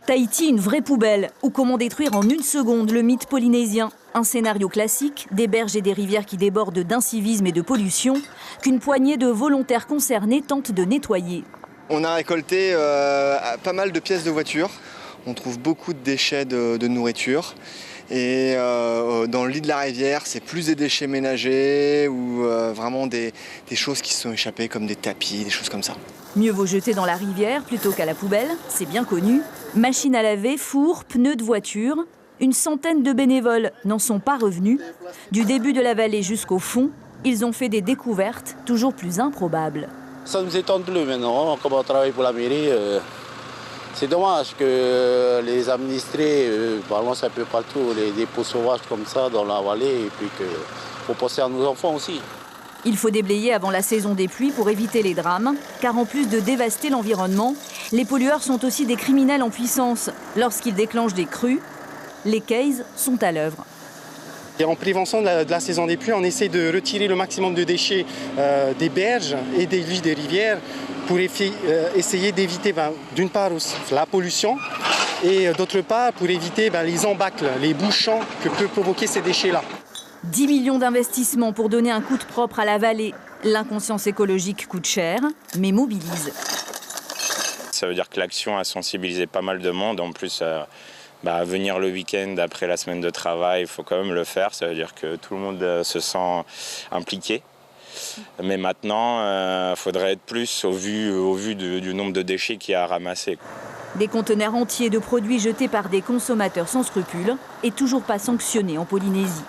Tahiti, une vraie poubelle, ou comment détruire en une seconde le mythe polynésien. Un scénario classique, des berges et des rivières qui débordent d'incivisme et de pollution, qu'une poignée de volontaires concernés tentent de nettoyer. On a récolté pas mal de pièces de voitures. On trouve beaucoup de déchets de nourriture. Et dans le lit de la rivière, c'est plus des déchets ménagers ou vraiment des choses qui se sont échappées comme des tapis, des choses comme ça. Mieux vaut jeter dans la rivière plutôt qu'à la poubelle, c'est bien connu. Machines à laver, fours, pneus de voiture. Une centaine de bénévoles n'en sont pas revenus. Du début de la vallée jusqu'au fond, ils ont fait des découvertes toujours plus improbables. Ça ne nous étonne plus maintenant, comme on travaille pour la mairie. C'est dommage que les administrés balancent un peu partout les dépôts sauvages comme ça dans la vallée et puis qu'il faut penser à nos enfants aussi. Il faut déblayer avant la saison des pluies pour éviter les drames, car en plus de dévaster l'environnement, les pollueurs sont aussi des criminels en puissance. Lorsqu'ils déclenchent des crues, les Keys sont à l'œuvre. Et en prévention de la saison des pluies, on essaie de retirer le maximum de déchets des berges et des lits des rivières pour essayer d'éviter d'une part la pollution et d'autre part pour éviter les embâcles, les bouchons que peuvent provoquer ces déchets-là. 10 millions d'investissements pour donner un coup de propre à la vallée. L'inconscience écologique coûte cher, mais mobilise. Ça veut dire que l'action a sensibilisé pas mal de monde. En plus, venir le week-end après la semaine de travail, il faut quand même le faire. Ça veut dire que tout le monde se sent impliqué. Mais maintenant, il faudrait être plus au vu du nombre de déchets qu'il y a à ramasser. Des conteneurs entiers de produits jetés par des consommateurs sans scrupules et toujours pas sanctionnés en Polynésie.